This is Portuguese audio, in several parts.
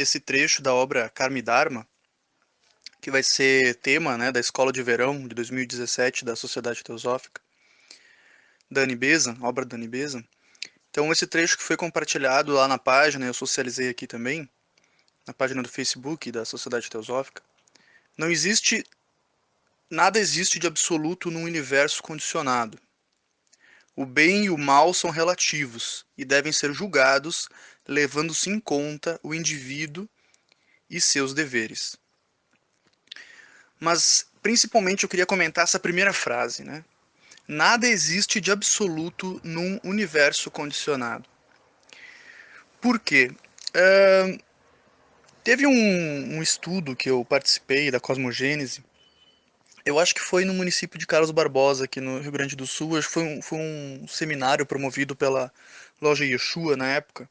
esse trecho da obra Karma Dharma, que vai ser tema, né, da Escola de Verão de 2017 da Sociedade Teosófica, da Annie Besant, obra da Annie Besant. Então, esse trecho que foi compartilhado lá na página, eu socializei aqui também, na página do Facebook da Sociedade Teosófica. Não existe, nada existe de absoluto num universo condicionado. O bem e o mal são relativos e devem ser julgados levando-se em conta o indivíduo e seus deveres. Mas, principalmente, eu queria comentar essa primeira frase, né? Nada existe de absoluto num universo condicionado. Por quê? Teve um estudo que eu participei da cosmogênese. Eu acho que foi no município de Carlos Barbosa, aqui no Rio Grande do Sul. Acho que foi um seminário promovido pela Loja Yeshua na época,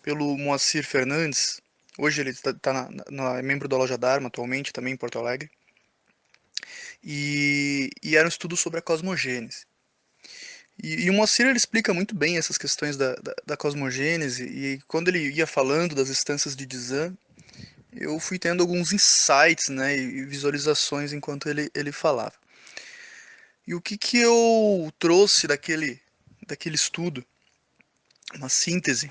pelo Moacir Fernandes. Hoje ele é membro da Loja Dharma atualmente, também em Porto Alegre. E era um estudo sobre a cosmogênese. E o Moacir ele explica muito bem essas questões da cosmogênese, e quando ele ia falando das instâncias de Dzan, eu fui tendo alguns insights, né, e visualizações enquanto ele falava. E o que eu trouxe daquele estudo, uma síntese,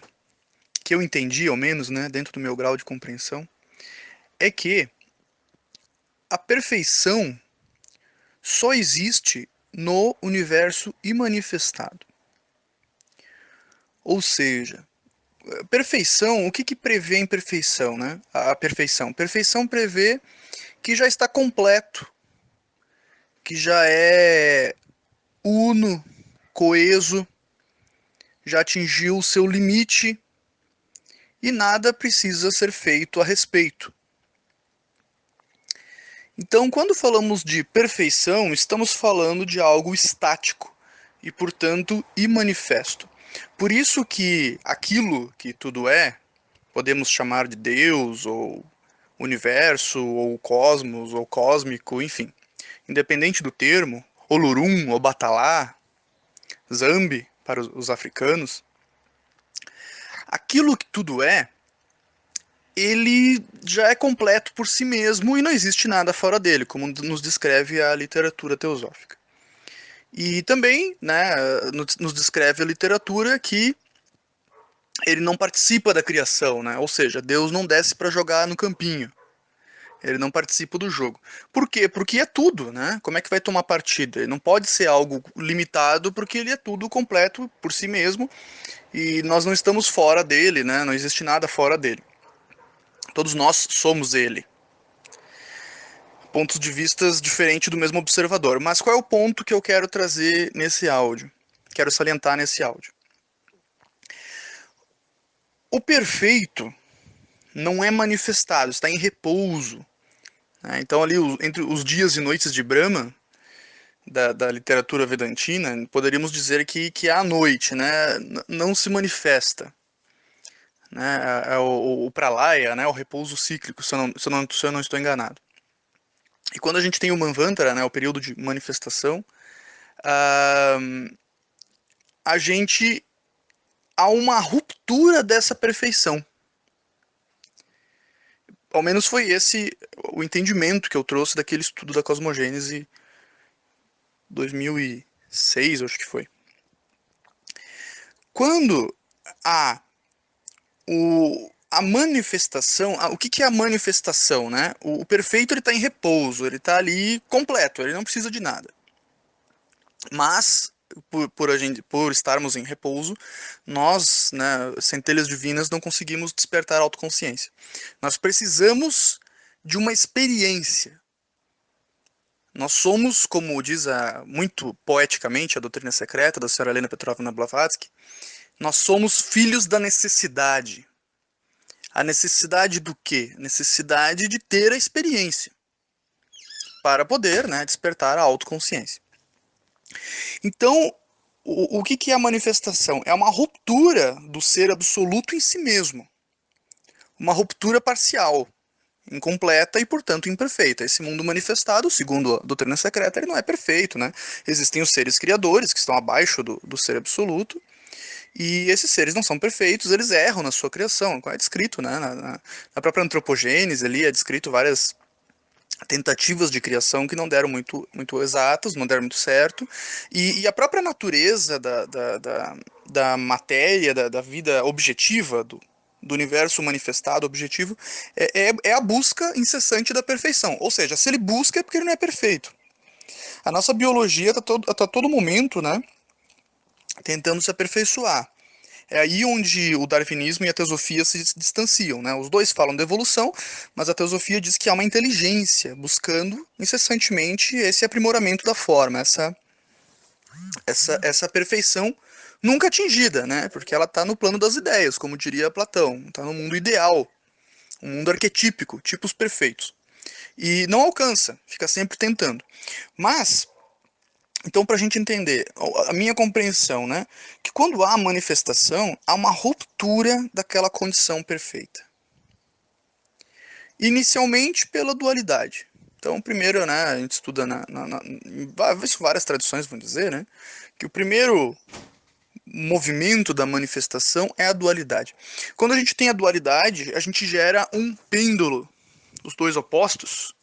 que eu entendi ao menos, né, dentro do meu grau de compreensão, é que a perfeição só existe no universo imanifestado. Ou seja, perfeição, o que prevê a imperfeição, né? A perfeição. Perfeição prevê que já está completo, que já é uno, coeso, já atingiu o seu limite e nada precisa ser feito a respeito. Então, quando falamos de perfeição, estamos falando de algo estático e, portanto, imanifesto. Por isso que aquilo que tudo é, podemos chamar de Deus, ou universo, ou cosmos, ou cósmico, enfim. Independente do termo, Olorum, ou Batalá, Zambi, para os africanos, aquilo que tudo é, ele já é completo por si mesmo e não existe nada fora dele, como nos descreve a literatura teosófica. E também, né, nos descreve a literatura que ele não participa da criação, né? Ou seja, Deus não desce para jogar no campinho. Ele não participa do jogo. Por quê? Porque é tudo, né? Como é que vai tomar partida? Ele não pode ser algo limitado porque ele é tudo completo por si mesmo e nós não estamos fora dele, né? Não existe nada fora dele. Todos nós somos ele. Pontos de vistas diferentes do mesmo observador. Mas qual é o ponto que eu quero trazer nesse áudio? Quero salientar nesse áudio. O perfeito não é manifestado, está em repouso. Né? Então, ali, entre os dias e noites de Brahma, da literatura vedantina, poderíamos dizer que é a noite, né? Não se manifesta. Né? É o pralaya, né? O repouso cíclico, se eu não estou enganado. E quando a gente tem o Manvantara, né? O período de manifestação, a gente há uma ruptura dessa perfeição. Ao menos foi esse o entendimento que eu trouxe daquele estudo da cosmogênese 2006, acho que foi. Quando há a manifestação, o que é a manifestação, né? O perfeito ele está em repouso, ele está ali completo, ele não precisa de nada. Mas por estarmos em repouso, nós, né, centelhas divinas, não conseguimos despertar a autoconsciência. Nós precisamos de uma experiência. Nós somos, como diz muito poeticamente a doutrina secreta da senhora Helena Petrovna Blavatsky, nós somos filhos da necessidade. A necessidade do quê? A necessidade de ter a experiência para poder, né, despertar a autoconsciência. Então, o que é a manifestação? É uma ruptura do ser absoluto em si mesmo. Uma ruptura parcial, incompleta e, portanto, imperfeita. Esse mundo manifestado, segundo a doutrina secreta, ele não é perfeito, né? Existem os seres criadores, que estão abaixo do ser absoluto, E esses seres não são perfeitos, eles erram na sua criação, é descrito, né, na própria antropogênese ali, é descrito várias tentativas de criação que não deram muito exatas, não deram muito certo, e a própria natureza da matéria, da vida objetiva, do universo manifestado, objetivo, é a busca incessante da perfeição. Ou seja, se ele busca é porque ele não é perfeito. A nossa biologia está todo momento, né, tentando se aperfeiçoar. É aí onde o darwinismo e a teosofia se distanciam, né? Os dois falam de evolução, mas a teosofia diz que há uma inteligência buscando incessantemente esse aprimoramento da forma, essa perfeição nunca atingida, né? Porque ela está no plano das ideias, como diria Platão, está no mundo ideal, um mundo arquetípico, tipos perfeitos. E não alcança, fica sempre tentando. Mas então, para a gente entender, a minha compreensão, né, que quando há manifestação, há uma ruptura daquela condição perfeita. Inicialmente pela dualidade. Então, primeiro, né, a gente estuda em várias tradições, vão dizer, né, que o primeiro movimento da manifestação é a dualidade. Quando a gente tem a dualidade, a gente gera um pêndulo, os dois opostos,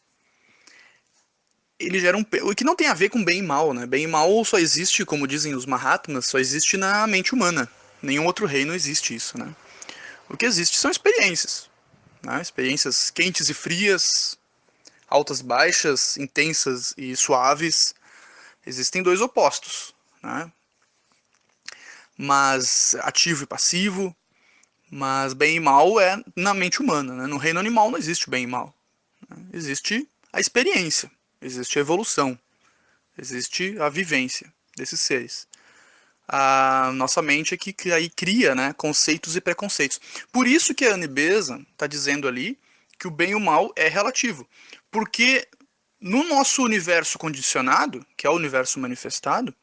ele gera o que não tem a ver com bem e mal, né? Bem e mal só existe, como dizem os Mahatmas, só existe na mente humana. Nenhum outro reino existe isso, né? O que existe são experiências, né? Experiências quentes e frias, altas e baixas, intensas e suaves. Existem dois opostos, né? Mas ativo e passivo, mas bem e mal é na mente humana, né? No reino animal não existe bem e mal, né? Existe a experiência, existe a evolução, existe a vivência desses seres. A nossa mente é que aí cria, né, conceitos e preconceitos. Por isso que a Anne Besant está dizendo ali que o bem e o mal é relativo. Porque no nosso universo condicionado, que é o universo manifestado,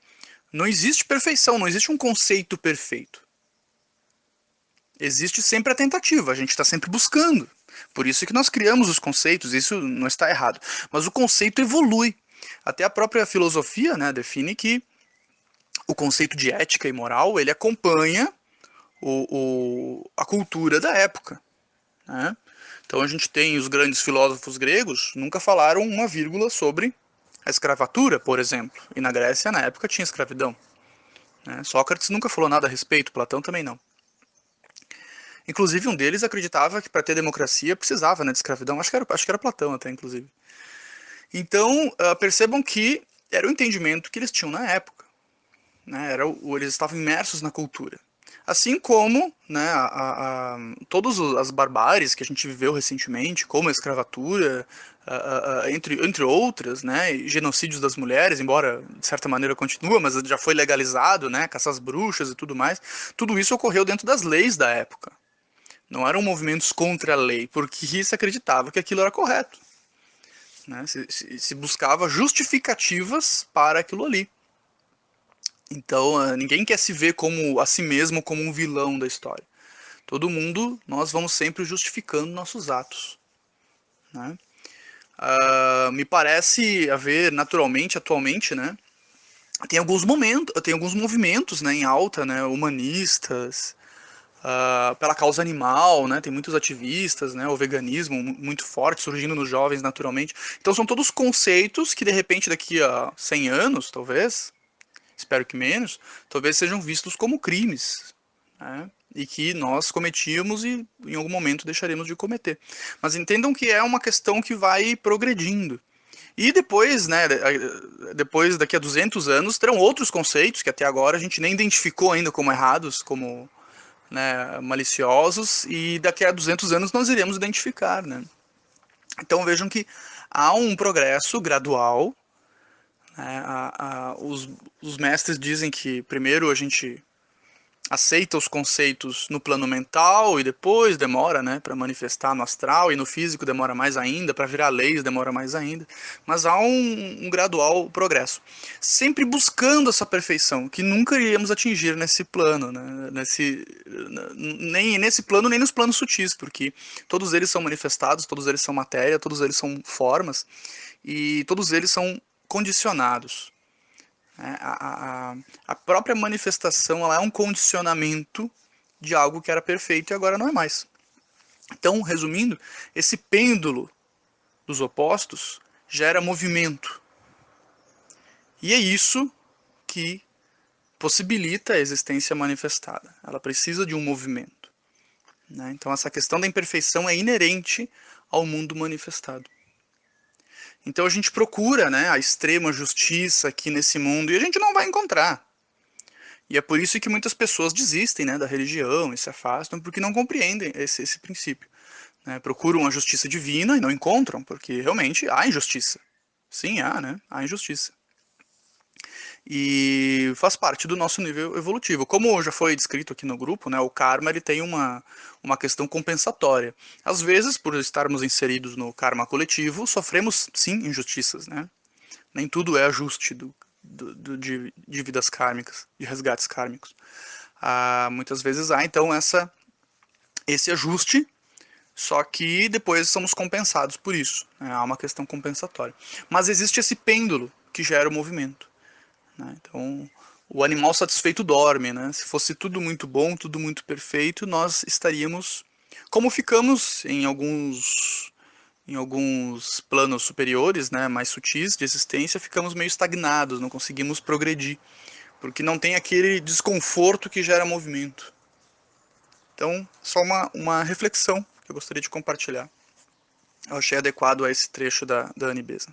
não existe perfeição, não existe um conceito perfeito. Existe sempre a tentativa, a gente está sempre buscando. Por isso que nós criamos os conceitos, isso não está errado. Mas o conceito evolui. Até a própria filosofia, né, define que o conceito de ética e moral ele acompanha a cultura da época, né? Então a gente tem os grandes filósofos gregos nunca falaram uma vírgula sobre a escravatura, por exemplo. E na Grécia, na época, tinha escravidão, né? Sócrates nunca falou nada a respeito, Platão também não. Inclusive um deles acreditava que para ter democracia precisava, né, de escravidão. Acho que era Platão até, inclusive. Então percebam que era o entendimento que eles tinham na época, né? Eles estavam imersos na cultura. Assim como, né, todas as barbáries que a gente viveu recentemente, como a escravatura, entre outras, né, e genocídios das mulheres, embora de certa maneira continua, mas já foi legalizado, né, caçar as bruxas e tudo mais, tudo isso ocorreu dentro das leis da época. Não eram movimentos contra a lei, porque se acreditava que aquilo era correto, né, se buscava justificativas para aquilo ali. Então, ninguém quer se ver como a si mesmo como um vilão da história. Todo mundo, nós vamos sempre justificando nossos atos, né? Me parece haver naturalmente, atualmente, né? Tem alguns movimentos, né, em alta, né, humanistas, pela causa animal, né? Tem muitos ativistas, né? O veganismo muito forte surgindo nos jovens naturalmente. Então são todos conceitos que de repente daqui a 100 anos, talvez, espero que menos, talvez sejam vistos como crimes, né? E que nós cometíamos e em algum momento deixaremos de cometer. Mas entendam que é uma questão que vai progredindo. E depois, né, depois daqui a 200 anos, terão outros conceitos que até agora a gente nem identificou ainda como errados, como, né, maliciosos, e daqui a 200 anos nós iremos identificar, né? Então vejam que há um progresso gradual, né? Os mestres dizem que primeiro a gente aceita os conceitos no plano mental e depois demora, né, para manifestar no astral, e no físico demora mais ainda, para virar leis demora mais ainda, mas há um gradual progresso, sempre buscando essa perfeição que nunca iríamos atingir nesse plano, né, nem nesse plano nem nos planos sutis, porque todos eles são manifestados, todos eles são matéria, todos eles são formas e todos eles são condicionados. A própria manifestação ela é um condicionamento de algo que era perfeito e agora não é mais. Então, resumindo, esse pêndulo dos opostos gera movimento. E é isso que possibilita a existência manifestada. Ela precisa de um movimento. Né? Então, essa questão da imperfeição é inerente ao mundo manifestado. Então, a gente procura, né, a extrema justiça aqui nesse mundo e a gente não vai encontrar. E é por isso que muitas pessoas desistem, né, da religião e se afastam porque não compreendem esse princípio. Né? Procuram a justiça divina e não encontram, porque realmente há injustiça. Sim, há, né? Há injustiça. E faz parte do nosso nível evolutivo. Como já foi descrito aqui no grupo, né, o karma ele tem uma questão compensatória. Às vezes, por estarmos inseridos no karma coletivo, sofremos sim injustiças, né? Nem tudo é ajuste de dívidas kármicas, de resgates kármicos. Muitas vezes há então esse ajuste, só que depois somos compensados por isso. Né? Há uma questão compensatória. Mas existe esse pêndulo que gera o movimento. Né? Então, o animal satisfeito dorme. Né? Se fosse tudo muito bom, tudo muito perfeito, nós estaríamos, como ficamos em alguns planos superiores, né, mais sutis de existência, ficamos meio estagnados, não conseguimos progredir, porque não tem aquele desconforto que gera movimento. Então, só uma reflexão que eu gostaria de compartilhar. Eu achei adequado a esse trecho da Annie Besant.